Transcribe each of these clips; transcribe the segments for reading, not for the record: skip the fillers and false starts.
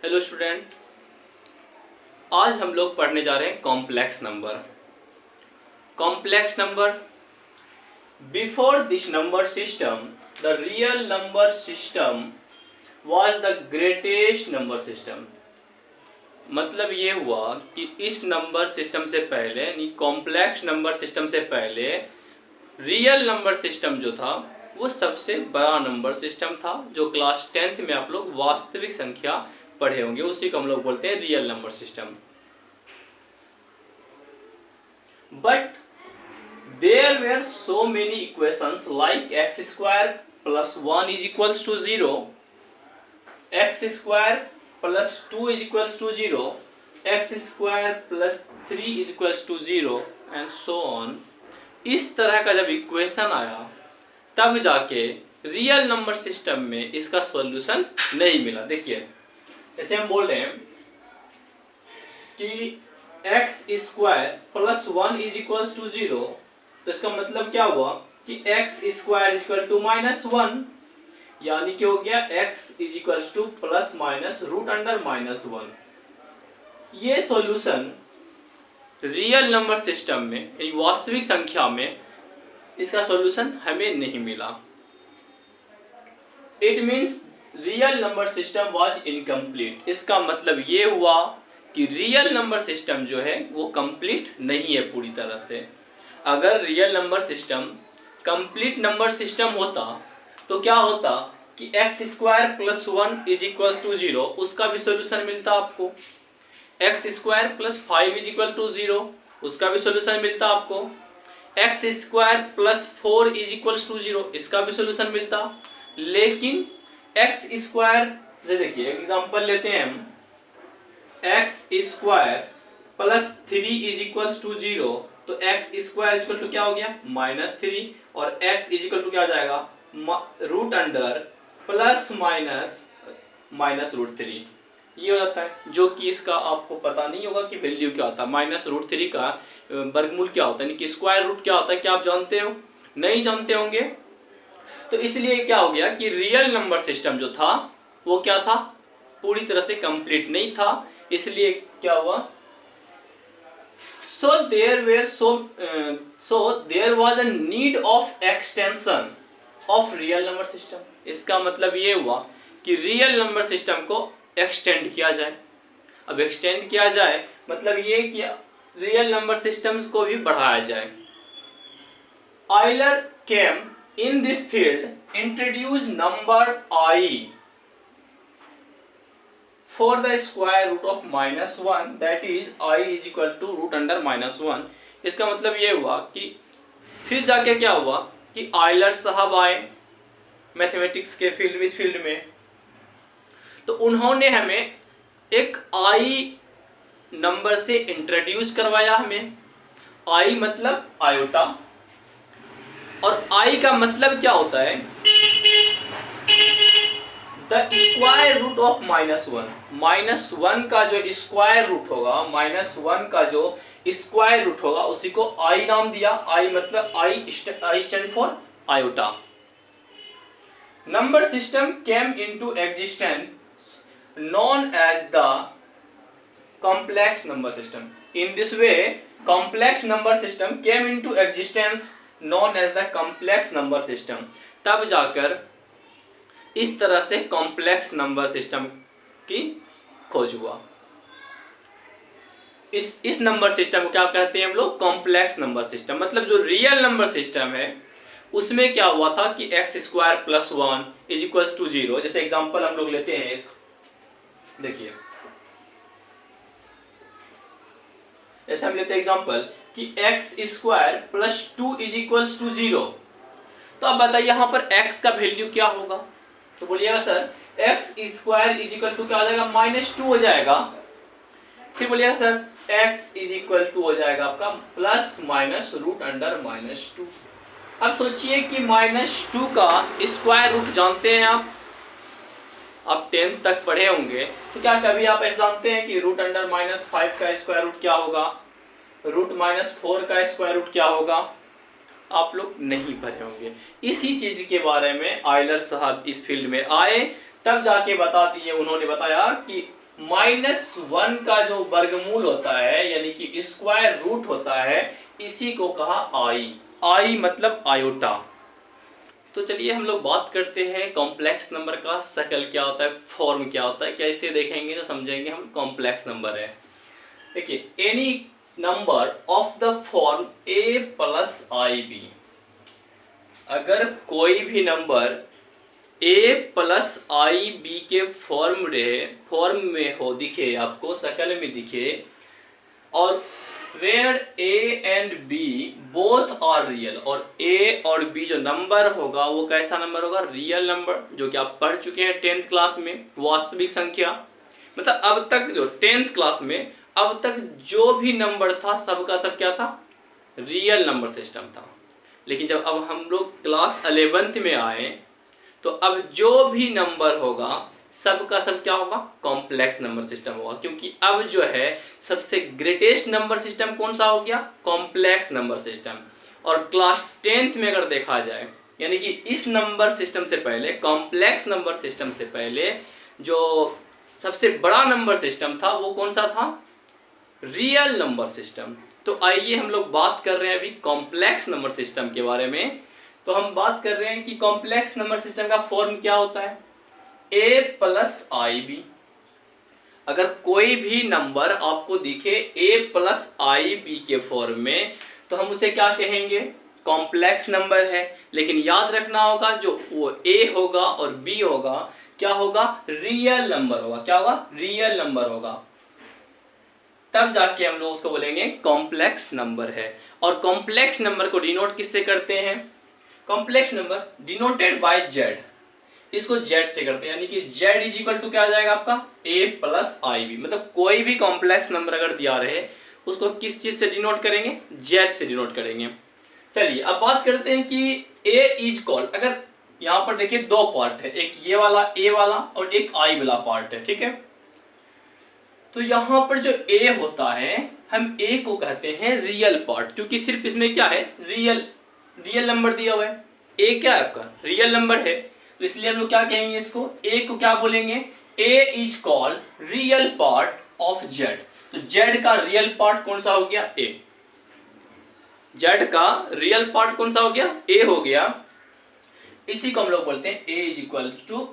Hello student, आज हम लोग पढ़ने जा रहे हैं complex number. Complex number, before this number system the real number system was the greatest number system. मतलब ये हुआ कि इस नंबर सिस्टम से पहले, यानी कॉम्प्लेक्स नंबर सिस्टम से पहले रियल नंबर सिस्टम जो था वो सबसे बड़ा नंबर सिस्टम था, जो क्लास 10th में आप लोग वास्तविक संख्या पढ़े होंगे, उसी को हम लोग बोलते हैं real number system. But there were so many equations like X square plus 1 is equals to 0, X square plus 2 is equals to 0, X square plus 3 is equals to 0 and so on. इस तरह का जब equation आया तब जाके real number system में इसका solution नहीं मिला। देखिए, जैसे हम बोल रहे हैं कि X square plus 1 is equals to 0, तो इसका मतलब क्या हुआ कि X square is equal to minus 1, यानी कि हो गया X is equals to plus minus root under minus 1। ये सॉल्यूशन रियल नंबर सिस्टम में, यानी वास्तविक संख्या में, इसका सॉल्यूशन हमें नहीं मिला। It means real number system was incomplete. इसका मतलब ये हुआ कि रियल नंबर सिस्टम जो है वो कंप्लीट नहीं है पूरी तरह से। अगर real number system complete number system होता तो क्या होता कि X square plus 1 is equal to 0, उसका भी सॉल्यूशन मिलता आपको। X square plus 5 is equal to 0, उसका भी सॉल्यूशन मिलता आपको। X square plus 4 is equal to 0, इसका भी सॉल्यूशन मिलता। लेकिन एक्स स्क्वायर से, देखिए एग्जांपल लेते हैं हम, X square plus 3 is equal to 0, तो एक्स स्क्वायर इक्वल टू क्या हो गया -3, और एक्स इज इक्वल टू क्या हो जाएगा root under plus minus minus root 3, ये हो जाता है। जो कि इसका आपको पता नहीं होगा कि वैल्यू क्या होता है। माइनस रूट 3 का वर्गमूल क्या होता है, यानी कि स्क्वायर रूट क्या होता है, क्या आप जानते हो? नहीं जानते होंगे। तो इसलिए क्या हो गया कि रियल नंबर सिस्टम जो था वो क्या था, पूरी तरह से कंप्लीट नहीं था। इसलिए क्या हुआ, so there was a need of extension of real number system. इसका मतलब ये हुआ कि रियल नंबर सिस्टम को एक्सटेंड किया जाए। अब एक्सटेंड किया जाए मतलब ये कि रियल नंबर सिस्टम्स को भी बढ़ाया जाए। Euler came in this field, introduce number I for the square root of -1, that is I is equal to root under -1। इसका मतलब ये हुआ कि फिर जाके क्या हुआ कि आइलर साहब आए मैथमेटिक्स के फील्ड में, इस फील्ड में, तो उन्होंने हमें एक आई नंबर से इंट्रोड्यूस करवाया। हमें आई मतलब आयोटा, और i का मतलब क्या होता है, द स्क्वायर रूट ऑफ -1। -1 का जो स्क्वायर रूट होगा, -1 का जो स्क्वायर रूट होगा उसी को i नाम दिया। i मतलब I stand for iota. Number system came into existence known as the complex number system. In this way complex number system came into existence known as the complex number system. तब जाकर इस तरह से complex number system की खोज हुआ। इस number system को क्या कहते हैं हम लोग, कॉम्प्लेक्स नंबर सिस्टम। मतलब जो रियल नंबर सिस्टम है उसमें क्या हुआ था कि X square plus 1 is equal to 0। जैसे एग्जांपल हम लोग लेते हैं एक, देखिए जैसे हम लेते हैं एग्जांपल कि X square plus 2 is equal to 0। तो अब बताइए यहाँ पर x का वैल्यू क्या होगा, तो बोलिएगा sir X square is equal to क्या हो जाएगा, -2 हो जाएगा। फिर बोलिएगा sir x is equal to हो जाएगा आपका प्लस माइनस रूट अंडर -2। अब सोचिए कि -2 का स्क्वायर रूट जानते हैं आप 10th तक पढ़े होंगे, तो क्या कभी आप ऐसे जानते हैं कि रूट अंडर -5 का स्क्वायर रूट क्या होगा, रूट -4 का स्क्वायर रूट क्या होगा? आप लोग नहीं पढ़े होंगे। इसी चीज के बारे में आइलर साहब इस फील्ड में आए, तब जाके बता दिए, उन्होंने बताया कि -1 का जो वर्गमूल होता है यानी कि स्क्वायर रूट होता है, इसी को कहा आई। आई मतलब आयोटा। तो चलिए हम लोग बात करते हैं कॉम्प्लेक्स नंबर का शकल क्या होता है, फॉर्म क्या होता है, कैसे देखेंगे तो समझेंगे हम कॉम्प्लेक्स नंबर है। देखिए any number of the form a plus I B, अगर कोई भी number a plus I B के फॉर्म में हो, दिखे आपको शकल में दिखे, और where a and b both are real, और a और b जो नंबर होगा वो कैसा नंबर होगा, रियल नंबर, जो कि आप पढ़ चुके हैं 10th क्लास में, वास्तविक संख्या। मतलब अब तक जो 10th क्लास में अब तक जो भी नंबर था सबका सब क्या था, रियल नंबर सिस्टम था। लेकिन जब अब हम लोग क्लास 11th में आए तो अब जो भी नंबर होगा सबका सब क्या होगा, कॉम्प्लेक्स नंबर सिस्टम होगा, क्योंकि अब जो है सबसे ग्रेटेस्ट नंबर सिस्टम कौन सा हो गया, कॉम्प्लेक्स नंबर सिस्टम। और क्लास 10th में अगर देखा जाए, यानी कि इस नंबर सिस्टम से पहले, कॉम्प्लेक्स नंबर सिस्टम से पहले जो सबसे बड़ा नंबर सिस्टम था वो कौन सा था, रियल नंबर सिस्टम। तो आइए हम लोग बात कर रहे हैं अभी कॉम्प्लेक्स नंबर सिस्टम के बारे में। तो हम बात कर रहे हैं कि कॉम्प्लेक्स नंबर सिस्टम का फॉर्म क्या होता है, a प्लस आई बी। अगर कोई भी नंबर आपको दिखे a प्लस आई बी के फॉर्म में तो हम उसे क्या कहेंगे, कॉम्प्लेक्स नंबर है। लेकिन याद रखना होगा जो वो a होगा और b होगा क्या होगा, रियल नंबर होगा। क्या होगा, रियल नंबर होगा, तब जाके हम लोग उसको बोलेंगे कॉम्प्लेक्स नंबर है। और कॉम्प्लेक्स नंबर को डिनोट किससे करते हैं, complex number denoted by Z, इसको जेड से करते हैं, यानी कि जेड इज इक्वल टू क्या आ जाएगा आपका, a प्लस आई बी। मतलब कोई भी कॉम्प्लेक्स नंबर अगर दिया रहे उसको किस चीज से डिनोट करेंगे, जेड से डिनोट करेंगे। चलिए अब बात करते हैं कि a इज कॉल्ड, अगर यहाँ पर देखिए दो पार्ट है, एक ये वाला a वाला और एक i वाला पार्ट है, ठीक है। तो यहाँ पर जो a होता है हम a को कहते हैं रियल पार्ट, क्योंकि सिर्फ इसमें क्या है, रियल नंबर दिया हुआ है। a क्या है आपका, रियल नंबर है, तो इसलिए हम लोग क्या कहेंगे, इसको a को क्या बोलेंगे, a is called real part of z। तो z का रियल पार्ट कौन सा हो गया, a। z का रियल पार्ट कौन सा हो गया, a हो गया। इसी को हम लोग बोलते हैं a is equal to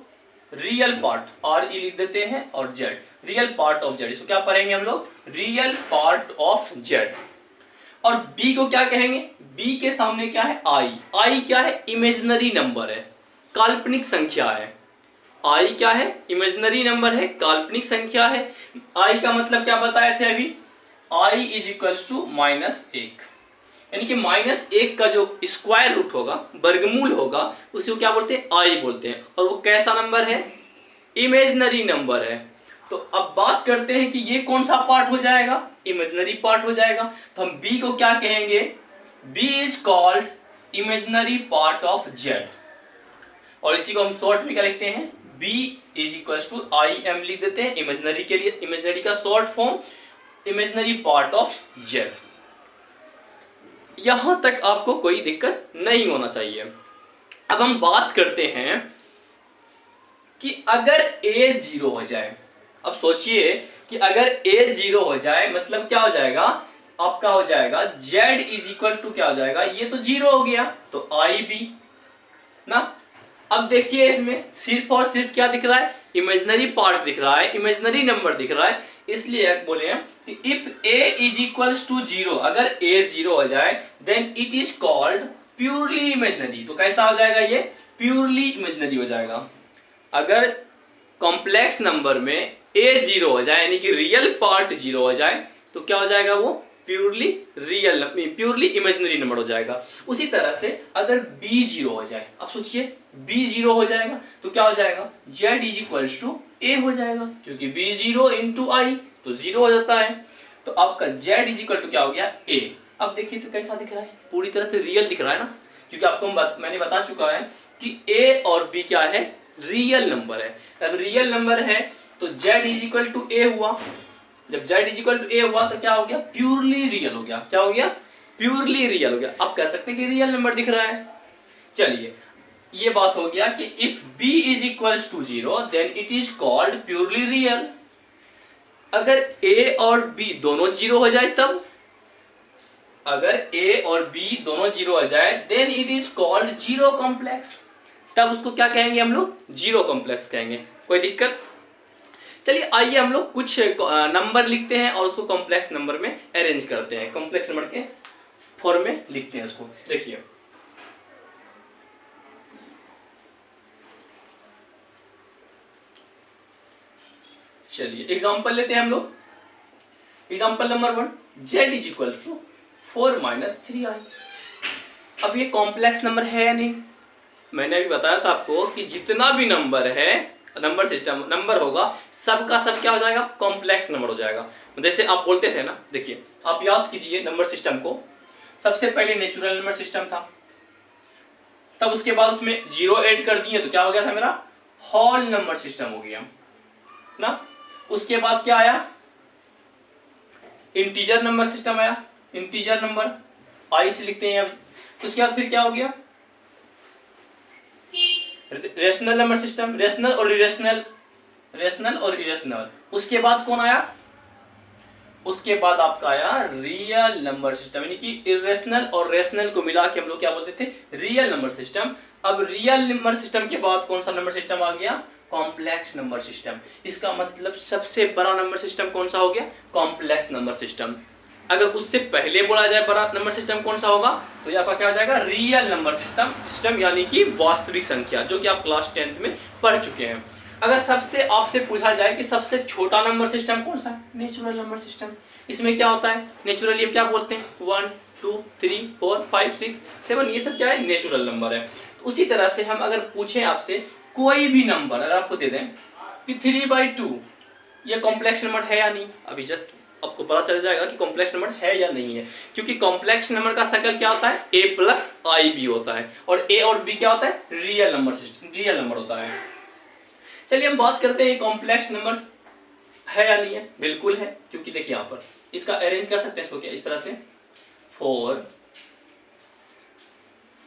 real part, R E लिख देते हैं, और z real part of z, इसको क्या पढ़ेंगे हम लोग, रियल पार्ट ऑफ z। और b को क्या कहेंगे, b के सामने क्या है, i क्या है, इमेजिनरी नंबर है, काल्पनिक संख्या है। i क्या है, इमेजिनरी नंबर है, काल्पनिक संख्या है। i का मतलब क्या बताए थे अभी, i इज इक्वल्स टू -1, यानी कि -1 का जो स्क्वायर रूट होगा, वर्गमूल होगा, उसी को क्या बोलते हैं, i बोलते हैं। और वो कैसा नंबर है, इमेजिनरी नंबर है। तो अब बात करते हैं कि ये कौन सा पार्ट हो जाएगा, इमेजिनरी पार्ट हो जाएगा। तो हम b को क्या कहेंगे, b is called imaginary part of z, और इसी को हम शॉर्ट में क्या लिखते हैं, b is equal to I M लिख देते हैं, इमेजिनरी के लिए, इमेजिनरी का short form imaginary part of z। यहां तक आपको कोई दिक्कत नहीं होना चाहिए। अब हम बात करते हैं कि अगर a 0 हो जाए, अब सोचिए कि अगर a 0 हो जाए मतलब क्या हो जाएगा, आपका हो जाएगा z इज इक्वल टू क्या हो जाएगा, ये तो 0 हो गया, तो आई बी ना। अब देखिए इसमें सिर्फ और सिर्फ क्या दिख रहा है, इमेजिनरी पार्ट दिख रहा है, इमेजिनरी नंबर दिख रहा है, इसलिए बोले कि if a is equals to 0, अगर a 0 हो जाए then it is called purely imaginary. तो कैसा हो जाएगा, ये प्योरली इमेजिनरी हो जाएगा। अगर कॉम्प्लेक्स नंबर में a 0 हो जाए यानी कि रियल पार्ट 0 हो जाए तो क्या हो जाएगा, वो purely real, purely imaginary number हो जाएगा। उसी तरह से अगर b 0 हो जाए, अब सोचिए b 0 हो जाएगा तो क्या हो जाएगा, z is equals to a हो जाएगा, क्योंकि b 0 इंटू आई तो 0 हो जाता है। तो आपका z इज इक्वल टू क्या हो गया, a। अब देखिए तो कैसा दिख रहा है, पूरी तरह से रियल दिख रहा है ना, क्योंकि आपको मैंने बता चुका है कि a और b क्या है, रियल नंबर है। अब रियल नंबर है तो z is equal to a हुआ, जब z is equal to a हुआ तो क्या हो गया, प्योरली रियल हो गया। क्या हो गया, प्योरली रियल हो गया। आप कह सकते हैं कि रियल नंबर दिख रहा है। चलिए ये बात हो गया कि if b is equal to 0 then it is called purely real. अगर a और b दोनों जीरो हो जाए तब, अगर a और b दोनों जीरो हो जाए then it is called zero complex, तब उसको क्या कहेंगे हम लोग, जीरो कॉम्प्लेक्स कहेंगे। कोई दिक्कत? चलिए आइए हम लोग कुछ नंबर लिखते हैं और उसको कॉम्प्लेक्स नंबर में अरेंज करते हैं, कॉम्प्लेक्स नंबर के फॉर्म में लिखते हैं इसको। देखिए चलिए एग्जांपल लेते हैं हम लोग। Example number 1, z is equal to 4 minus 3i। अब ये कॉम्प्लेक्स नंबर है या नहीं? मैंने अभी बताया था आपको कि जितना भी नंबर है, नंबर सिस्टम नंबर होगा, सबका सब क्या हो जाएगा, कॉम्प्लेक्स नंबर हो जाएगा। जैसे आप बोलते थे ना, देखिए आप याद कीजिए नंबर सिस्टम को, सबसे पहले नेचुरल नंबर सिस्टम था, तब उसके बाद उसमें जीरो ऐड कर दिए तो क्या हो गया था मेरा, होल नंबर सिस्टम हो गया ना। उसके बाद क्या आया, इंटीजर नंबर सिस्टम आया, इंटीजर नंबर आई से लिखते हैं। उसके बाद फिर क्या हो गया, रेशनल नंबर सिस्टम, रेशनल और इरेशनल, रेशनल और इरेशनल। उसके बाद कौन आया, उसके बाद आपका आया रियल नंबर सिस्टम, यानी कि इरेशनल और रेशनल को मिला के हम लोग क्या बोलते थे, रियल नंबर सिस्टम। अब रियल नंबर सिस्टम के बाद कौन सा नंबर सिस्टम आ गया, कॉम्प्लेक्स नंबर सिस्टम। इसका मतलब सबसे बड़ा नंबर सिस्टम कौन सा हो गया, कॉम्प्लेक्स नंबर सिस्टम। अगर उससे पहले बोला जाए बड़ा नंबर सिस्टम कौन सा होगा, तो ये आपका क्या हो जाएगा, रियल नंबर सिस्टम यानी कि वास्तविक संख्या, जो कि आप क्लास 10th में पढ़ चुके हैं। अगर सबसे आपसे पूछा जाए कि सबसे छोटा नंबर सिस्टम कौन सा है, नेचुरल नंबर सिस्टम। इसमें क्या होता है, नेचुरली क्या बोलते हैं, 1 2 3 4 5 6 7, ये सब क्या है, नेचुरल नंबर है। तो उसी तरह से हम अगर पूछें आपसे कोई भी नंबर अगर आपको दे दें कि 3/2 ये कॉम्प्लेक्स नंबर है या नहीं, अभी जस्ट आपको पता चल जाएगा कि कॉम्प्लेक्स नंबर है या नहीं है, क्योंकि कॉम्प्लेक्स नंबर का शकल क्या होता है, a प्लस आई बी होता है, और a और b क्या होता है, real number system, real number होता है। चलिए हम बात करते हैं कॉम्प्लेक्स नंबर्स है या नहीं है। बिल्कुल है, क्योंकि देखिए यहाँ पर इसका अरेंज कर सकते हैं इसको क्या, इस तरह से 4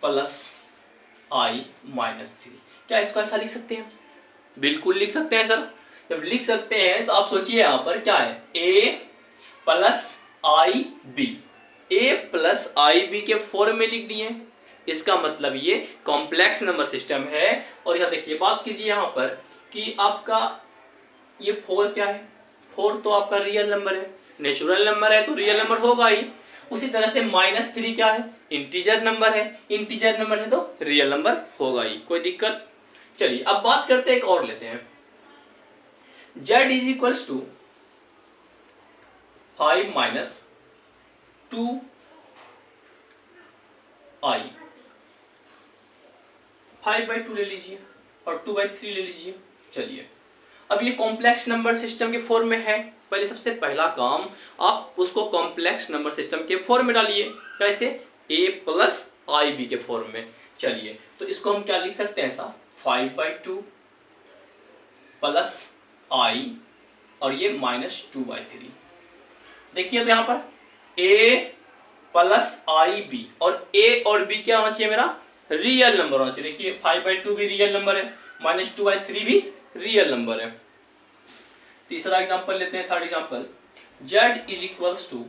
प्लस आई माइनस 3, क्या इसको ऐसा लिख सकते हैं, बिल्कुल लिख सकते हैं सर। जब लिख सकते हैं तो आप सोचिए यहाँ पर क्या है, a plus I B, A plus I B के फॉर्म में लिख दिए, इसका मतलब ये कॉम्प्लेक्स नंबर सिस्टम है। और यहाँ देखिए बात कीजिए यहाँ पर कि आपका ये 4 क्या है, 4 तो आपका रियल नंबर है, नेचुरल नंबर है तो रियल नंबर होगा ही। उसी तरह से -3 क्या है, इंटीजर नंबर है, इंटीजर नंबर है तो रियल नंबर होगा ही, कोई दिक्कत। चलिए अब बात करते हैं, एक और लेते हैं, z is equals to 5 minus 2i, 5/2 ले लीजिए और 2/3 ले लीजिए। चलिए अब ये कॉम्प्लेक्स नंबर सिस्टम के फॉर्म में है, पहले सबसे पहला काम आप उसको कॉम्प्लेक्स नंबर सिस्टम के फॉर्म में डालिए, कैसे, a प्लस आई बी के फॉर्म में। चलिए तो इसको हम क्या लिख सकते हैं ऐसा, 5/2 प्लस i और ये -2/3। देखिए तो यहाँ पर a प्लस आई बी, और a और b क्या होना चाहिए, मेरा रियल नंबर होना चाहिए। देखिए 5/2 भी रियल नंबर है, -2/3 भी रियल नंबर है। तीसरा एग्जांपल लेते हैं, third example, z is equals to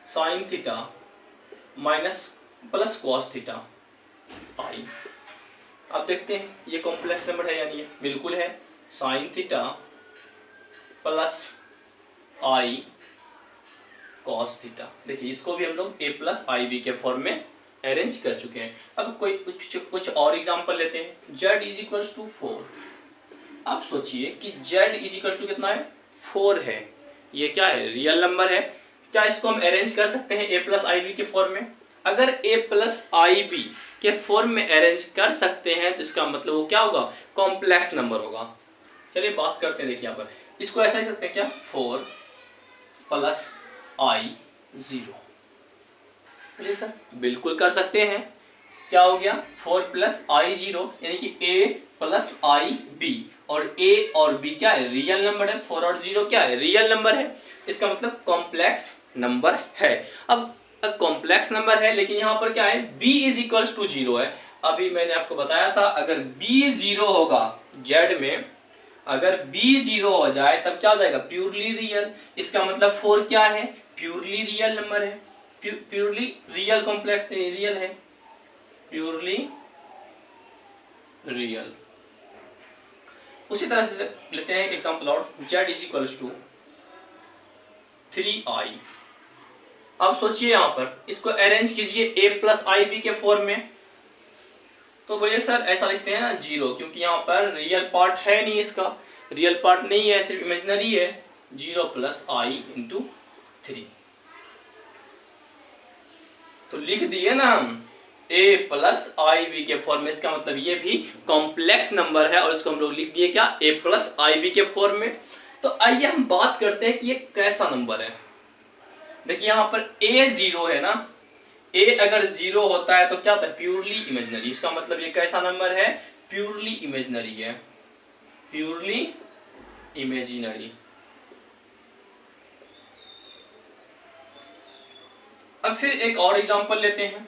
sine theta minus plus cos theta i। अब देखते हैं ये कॉम्प्लेक्स नंबर है या नहीं है, बिल्कुल है, sine theta plus I cos theta. देखिए इसको भी हम लोग a प्लस आई बी के फॉर्म में अरेंज कर चुके हैं। अब कोई कुछ और एग्जांपल लेते हैं, z इज इक्वल्स टू 4। आप सोचिए कि z इज इक्वल टू कितना है, 4 है, ये क्या है, रियल नंबर है। क्या इसको हम अरेंज कर सकते हैं a प्लस आई बी के फॉर्म में? अगर a प्लस आई बी के फॉर्म में अरेंज कर सकते हैं तो इसका मतलब वो क्या होगा, कॉम्प्लेक्स नंबर होगा। चलिए बात करते हैं, देखिए यहाँ पर इसको ऐसा लिख सकते हैं क्या, 4 प्लस आई 0। चलिए सर बिल्कुल कर सकते हैं, क्या हो गया, 4 प्लस आई 0 यानी कि a प्लस आई बी, और a और b क्या है, रियल नंबर है, 4 और 0 क्या है, रियल नंबर है, इसका मतलब कॉम्प्लेक्स नंबर है। अब कॉम्प्लेक्स नंबर है लेकिन यहाँ पर क्या है, b इज इक्वल्स टू 0 है। अभी मैंने आपको बताया था अगर b 0 होगा z में, अगर b 0 हो जाए तब क्या हो जाएगा, प्योरली रियल। इसका मतलब 4 क्या है, प्योरली रियल नंबर है, प्योरली रियल कॉम्प्लेक्स रियल है, प्योरली रियल। उसी तरह से लेते हैं एक एग्जांपल और, z is equals to 3i। अब सोचिए यहां पर इसको अरेंज कीजिए a प्लस आई बी के फॉर्म में। तो बोलिए सर ऐसा लिखते हैं ना 0, क्योंकि यहाँ पर रियल पार्ट है नहीं, इसका रियल पार्ट नहीं है, सिर्फ इमेजिनरी है। 0 प्लस आई इंटू 3, तो लिख दिए ना हम a प्लस आई बी के फॉर्म में। इसका मतलब ये भी कॉम्प्लेक्स नंबर है और इसको हम लोग लिख दिए क्या, a प्लस आई बी के फॉर्म में। तो आइए हम बात करते हैं कि ये कैसा नंबर है। देखिए यहाँ पर a 0 है ना, a अगर 0 होता है तो क्या होता है, प्योरली इमेजिनरी। इसका मतलब ये कैसा नंबर है, प्योरली इमेजिनरी है, प्योरली इमेजिनरी। अब फिर एक और एग्जांपल लेते हैं,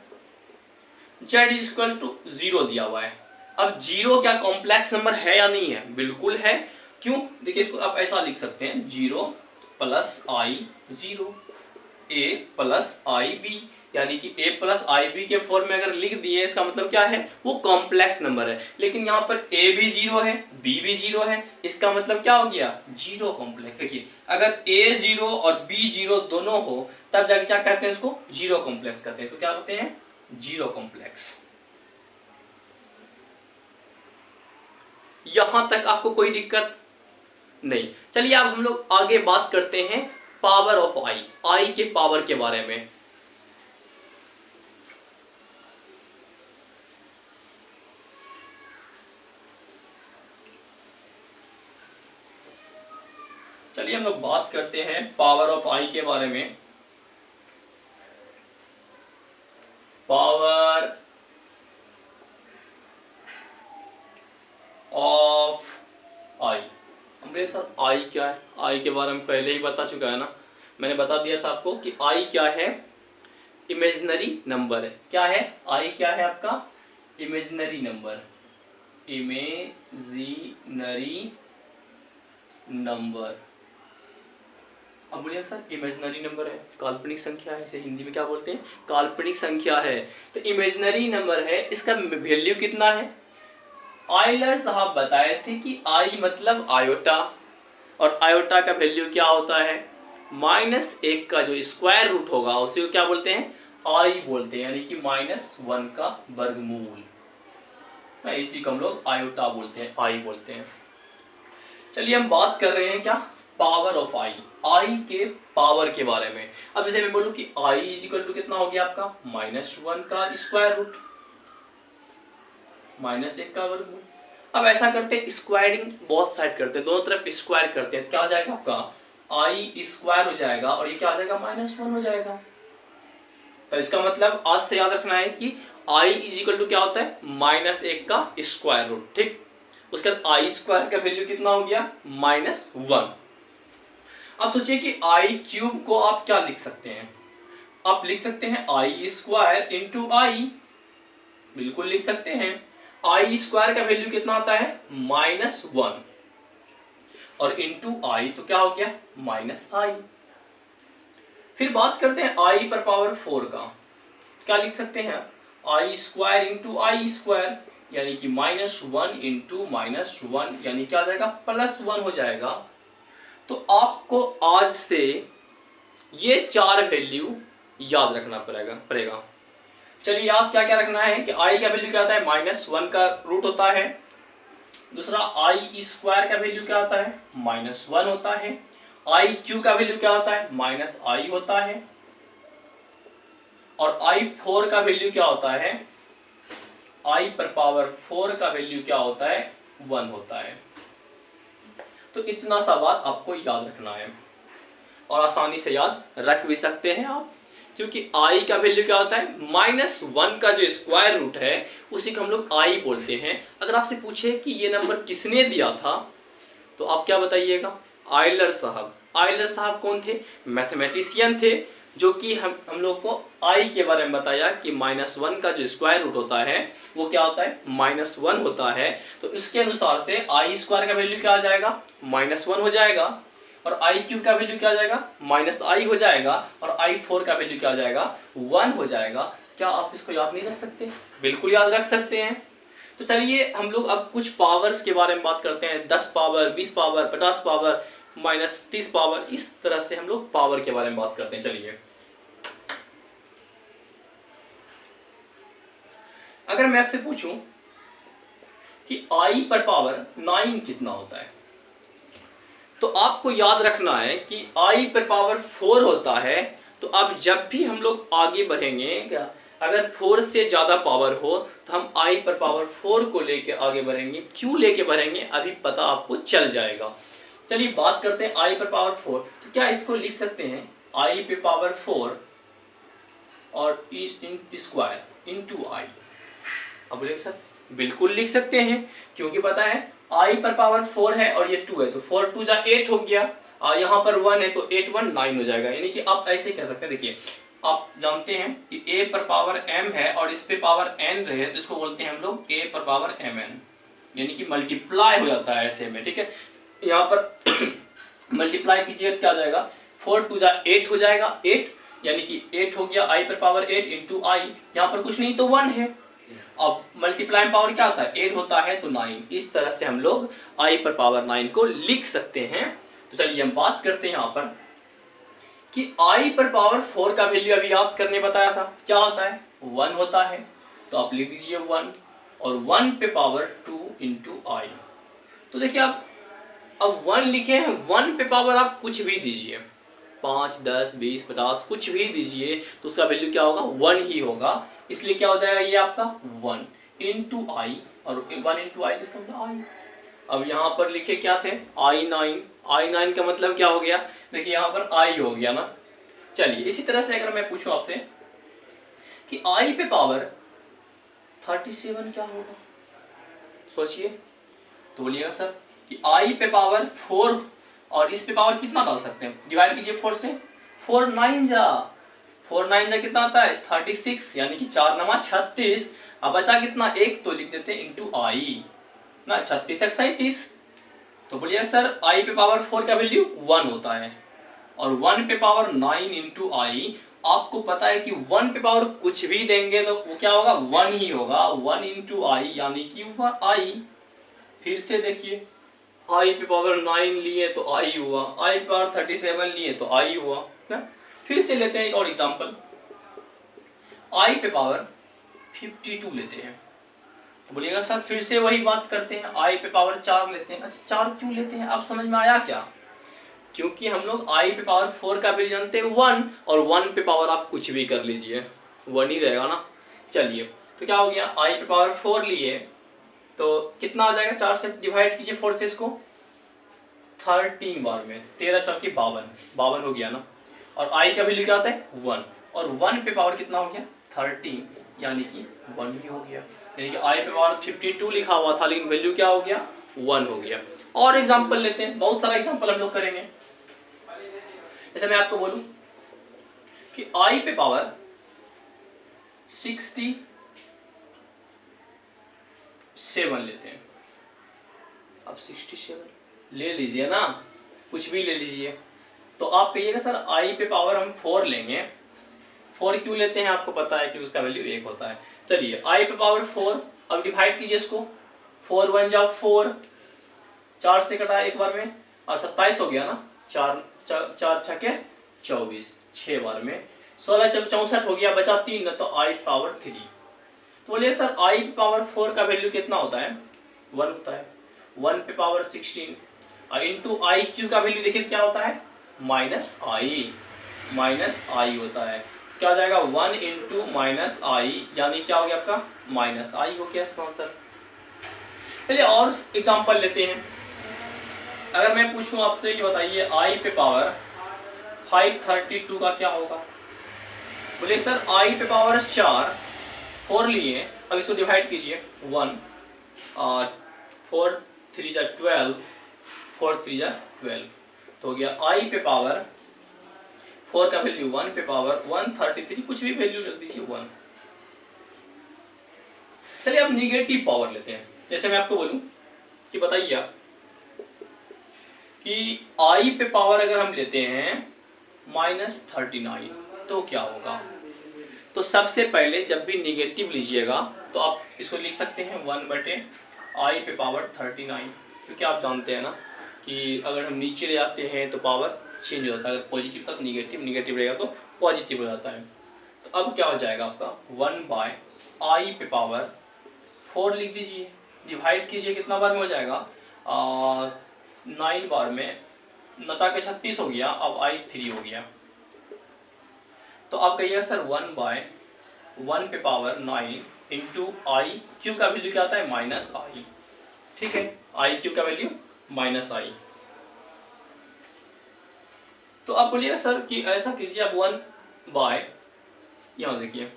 z इज इक्वल टू 0 दिया हुआ है। अब 0 क्या कॉम्प्लेक्स नंबर है या नहीं है, बिल्कुल है। क्यों, देखिए इसको आप ऐसा लिख सकते हैं 0 plus i 0, a plus I b, यानी कि a प्लस आई बी के फॉर्म में अगर लिख दिए इसका मतलब क्या है, वो कॉम्प्लेक्स नंबर है। लेकिन यहाँ पर a भी 0 है, b भी 0 है, इसका मतलब क्या हो गया, 0 कॉम्प्लेक्स। देखिए अगर a 0 और b 0 दोनों हो तब जाके क्या कहते हैं इसको, 0 कॉम्प्लेक्स कहते हैं। इसको क्या कहते हैं, 0 कॉम्प्लेक्स। यहां तक आपको कोई दिक्कत नहीं। चलिए अब हम लोग आगे बात करते हैं पावर ऑफ आई, आई के पावर के बारे में। चलिए हम लोग बात करते हैं पावर ऑफ आई के बारे में। पावर ऑफ आई, हमने सर आई क्या है, आई के बारे में पहले ही बता चुका है ना, मैंने बता दिया था आपको कि आई क्या है, इमेजिनरी नंबर है। क्या है आई, क्या है आपका, इमेजिनरी नंबर, इमेजिनरी नंबर। अब बोलिए सर इमेजिनरी नंबर है, काल्पनिक संख्या है, इसे हिंदी में क्या बोलते हैं, काल्पनिक संख्या है। तो इमेजिनरी नंबर है, इसका वैल्यू कितना है, आयलर साहब बताए थे कि आई मतलब आयोटा, और आयोटा का वैल्यू क्या होता है, -1 का जो स्क्वायर रूट होगा उसी को क्या बोलते हैं, आई बोलते हैं, यानी कि -1 का वर्गमूल, इसी को हम लोग आयोटा बोलते हैं, आई बोलते हैं। चलिए हम बात कर रहे हैं क्या, पावर ऑफ आई, आई के पावर के बारे में। अब जैसे मैं बोलूं कि आई इज इक्वल टू कितना हो गया आपका, -1 का स्क्वायर रूट, -1 का वर्गमूल। अब ऐसा करते हैं, स्क्वायरिंग बहुत साइड करते हैं, दोनों तरफ स्क्वायर करते हैं, क्या हो जाएगा आपका, आई स्क्वायर हो जाएगा और ये क्या हो जाएगा, -1 हो जाएगा। तो इसका मतलब आज से याद रखना है कि आई इज इक्वल टू क्या होता है, -1 का स्क्वायर रूट, ठीक। उसके बाद आई स्क्वायर का वैल्यू कितना हो गया, -1। अब सोचिए कि आई क्यूब को आप क्या लिख सकते हैं, आप लिख सकते हैं आई स्क्वायर इंटू आई, बिल्कुल लिख सकते हैं। आई स्क्वायर का वैल्यू कितना होता है, -1, और इंटू आई तो क्या हो गया, -i। फिर बात करते हैं आई पर पावर 4 का, क्या लिख सकते हैं, आई स्क्वायर इंटू आई स्क्वायर, यानी कि -1 इंटू -1, यानी क्या आ जाएगा, +1 हो जाएगा। तो आपको आज से ये 4 वैल्यू याद रखना पड़ेगा। चलिए याद क्या क्या रखना है कि आई का वैल्यू क्या होता है, -1 का रूट होता है। दूसरा आई स्क्वायर का वैल्यू क्या होता है, -1 होता है। आई क्यू का वैल्यू क्या होता है, -i होता है। और i4 का वैल्यू क्या होता है, i पर पावर 4 का वैल्यू क्या होता है, 1 होता है। तो इतना सा बात आपको याद रखना है और आसानी से याद रख भी सकते हैं आप, क्योंकि i का वैल्यू क्या होता है, -1 का जो स्क्वायर रूट है उसी को हम लोग i बोलते हैं। अगर आपसे पूछे कि ये नंबर किसने दिया था तो आप क्या बताइएगा, आयलर साहब। आयलर साहब कौन थे, मैथमेटिशियन थे, जो कि हम लोग को i के बारे में बताया कि -1 का जो स्क्वायर रूट होता है वो क्या होता है, -1 होता है। तो इसके अनुसार से i² का वैल्यू क्या आ जाएगा, -1 हो जाएगा, और i³ का वैल्यू क्या आ जाएगा, -i हो जाएगा, और i4 का वैल्यू क्या आ जाएगा, 1 हो जाएगा। क्या आप इसको याद नहीं रख सकते? बिल्कुल याद रख सकते हैं। तो चलिए हम लोग अब कुछ पावर्स के बारे में बात करते हैं, 10 पावर, 20 पावर, 50 पावर, -30 पावर, इस तरह से हम लोग पावर के बारे में बात करते हैं। चलिए अगर मैं आपसे पूछूं कि i पर पावर 9 कितना होता है, तो आपको याद रखना है कि i पर पावर 4 होता है। तो अब जब भी हम लोग आगे बढ़ेंगे, अगर 4 से ज़्यादा पावर हो तो हम i पर पावर 4 को लेके आगे बढ़ेंगे। क्यों लेके बढ़ेंगे अभी पता आपको चल जाएगा। चलिए बात करते हैं i पर पावर 4। तो क्या इसको लिख सकते हैं i पे पावर 4 और स्क्वायर इंटू i? अब लिख सकते, बिल्कुल लिख सकते हैं, क्योंकि पता है i पर पावर 4 है और ये 2 है, तो 4 2 जा 8 हो गया, और यहाँ पर 1 है तो 8 1 9 हो जाएगा। यानी कि आप ऐसे कह सकते हैं, देखिए आप जानते हैं कि a पर पावर m है और इस पे पावर n रहे तो इसको बोलते हैं हम लोग a पर पावर mn, यानी कि मल्टीप्लाई हो जाता है ऐसे में। ठीक है, यहाँ पर मल्टीप्लाई कीजिए क्या आ जाएगा, 4 2 जा 8 हो जाएगा, 8 यानी कि 8 हो गया i पर पावर 8 इंटू i, यहाँ पर कुछ नहीं तो 1 है। अब मल्टीप्लाई पावर क्या होता है, 8 होता है तो 9। इस तरह से हम लोग i पर पावर 9 को लिख सकते हैं। तो चलिए हम बात करते हैं यहाँ पर कि i पर पावर 4 का वैल्यू अभी याद करने बताया था, क्या होता है, 1 होता है। तो आप लिख दीजिए 1, और 1 पे पावर 2 इंटू i। तो देखिए आप अब 1 लिखे हैं, 1 पे पावर आप कुछ भी दीजिए, 5 10 20 50 कुछ भी दीजिए तो उसका वैल्यू क्या होगा, 1 ही होगा। इसलिए क्या हो जाएगा ये आपका 1 इंटू i, और 1 इंटू i इसका मतलब i। अब यहाँ पर लिखे क्या थे, i9 का मतलब क्या हो गया, देखिए यहाँ पर i हो गया ना। चलिए इसी तरह से अगर मैं पूछूं आपसे कि i पे पावर 37 क्या होगा, सोचिए। तो बोलिएगा सर कि i पे पावर 4 और इस पे पावर कितना डाल सकते हैं, डिवाइड कीजिए 4 से, 4 9 जा कितना आता है 36, यानी कि 4 9 36। अब बचा कितना, एक, तो लिख देते हैं इंटू i ना, 36 एक 37। तो बोलिए सर i पे पावर 4 का वैल्यू 1 होता है, और 1 पे पावर 9 इंटू i, आपको पता है कि 1 पे पावर कुछ भी देंगे तो वो क्या होगा, 1 ही होगा, 1 इंटू i यानी कि i। फिर से देखिए i पे पावर 9 लिए तो i हुआ, i पे पावर 37 लिए तो i हुआ ना। फिर से लेते हैं एक और एग्जांपल, i पे पावर 52 लेते हैं। तो बोलिएगा सर फिर से वही बात करते हैं, i पे पावर 4 लेते हैं। अच्छा 4 क्यों लेते हैं, आप समझ में आया क्या? क्योंकि हम लोग i पे पावर 4 का वैल्यू जानते हैं 1, और 1 पे पावर आप कुछ भी कर लीजिए 1 ही रहेगा ना। चलिए तो क्या हो गया, i पे पावर 4 लिए तो कितना आ जाएगा, 4 से डिवाइड कीजिए 4 से इसको, 13 बार में, 13 चौकी 52 हो गया ना। और i का वैल्यू क्या आता है 1, और 1 पे पावर कितना हो गया 13, यानी कि 1 ही हो गया। यानी कि i पे पावर 52 लिखा हुआ था लेकिन वैल्यू क्या हो गया 1 हो गया। और एग्जांपल लेते हैं, बहुत सारा एग्जांपल हम लोग करेंगे। जैसे मैं आपको बोलूं कि i पे पावर 67 लेते हैं। अब 67 ले लीजिए ना, कुछ भी ले लीजिए। तो आप कहिएगा सर i पे पावर हम 4 लेंगे, 4 क्यों लेते हैं, आपको पता है कि उसका वैल्यू 1 होता है। चलिए i पे पावर 4, अब डिवाइड कीजिए इसको, 4 1 जा 4, 4 से कटा एक बार में, और 27 हो गया ना, 4 छके 24, 6 बार में, 16 चक 64 हो गया, बचा 3 ना, तो i पावर 3। तो बोलिए सर i पे पावर 4 का वैल्यू कितना होता है, 1 होता है, 1 पे पावर 16, और इंटू i क्यू का वैल्यू देखिए क्या होता है, माइनस आई होता है। क्या हो जाएगा 1 इंटू माइनस आई, यानी क्या हो गया आपका माइनस आई हो गया इसका आंसर। चलिए और एग्जांपल लेते हैं। अगर मैं पूछूं आपसे कि बताइए i पे पावर 532 का क्या होगा, बोले सर i पे पावर 4 लिए, अब इसको डिवाइड कीजिए 1, और 4 3 जा 12, 4 3 जा 12, तो हो गया i पे पावर 4 का वैल्यू 1 पे पावर 133, कुछ भी वैल्यू रख दीजिए 1। चलिए अब निगेटिव पावर लेते हैं। जैसे मैं आपको बोलूं कि बताइए आप कि i पे पावर अगर हम लेते हैं -39 तो क्या होगा। तो सबसे पहले जब भी निगेटिव लीजिएगा तो आप इसको लिख सकते हैं 1/i पे पावर 39, क्योंकि आप जानते हैं ना कि अगर हम नीचे ले जाते हैं तो पावर चेंज हो जाता है, अगर पॉजिटिव तक निगेटिव, निगेटिव रहेगा तो पॉजिटिव हो जाता है। तो अब क्या हो जाएगा आपका 1/i पे पावर 4 लिख दीजिए, डिवाइड कीजिए, कितना बार में हो जाएगा 9 बार में, 9 के 36 हो गया, अब i 3 हो गया। तो आप कहिएगा सर 1/1 पे पावर 9 इंटू आई क्यूब का वैल्यू क्या आता है -i, ठीक है, आई क्यूब का वैल्यू -i। तो आप बोलिएगा सर कि ऐसा कीजिए आप 1/, यहाँ देखिए,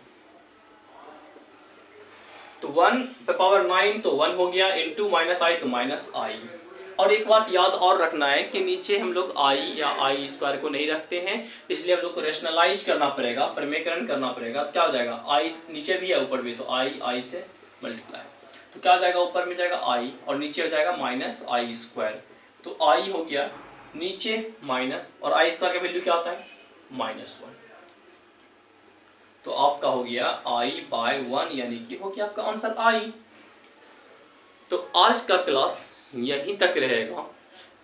तो 1 पे पावर 9 तो 1 हो गया, इंटू -i तो -i। और एक बात याद और रखना है कि नीचे हम लोग i या i स्क्वायर को नहीं रखते हैं, इसलिए हम लोग को रेशनलाइज करना पड़ेगा, परिमेयकरण करना पड़ेगा। तो क्या हो जाएगा i नीचे भी है ऊपर भी, तो i से मल्टीप्लाई, तो क्या हो जाएगा ऊपर में जाएगा i और नीचे हो जाएगा -i स्क्वायर। तो i हो गया नीचे माइनस, और i स्क्वायर का वैल्यू क्या होता है -1। तो आपका हो गया i/1, यानी कि हो गया आपका आंसर i। तो आज का क्लास यहीं तक रहेगा।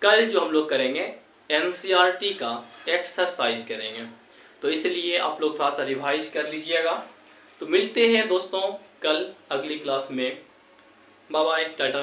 कल जो हम लोग करेंगे एनसीईआरटी का एक्सरसाइज करेंगे, तो इसलिए आप लोग थोड़ा सा रिवाइज कर लीजिएगा। तो मिलते हैं दोस्तों कल अगली क्लास में। Bye bye, Tata.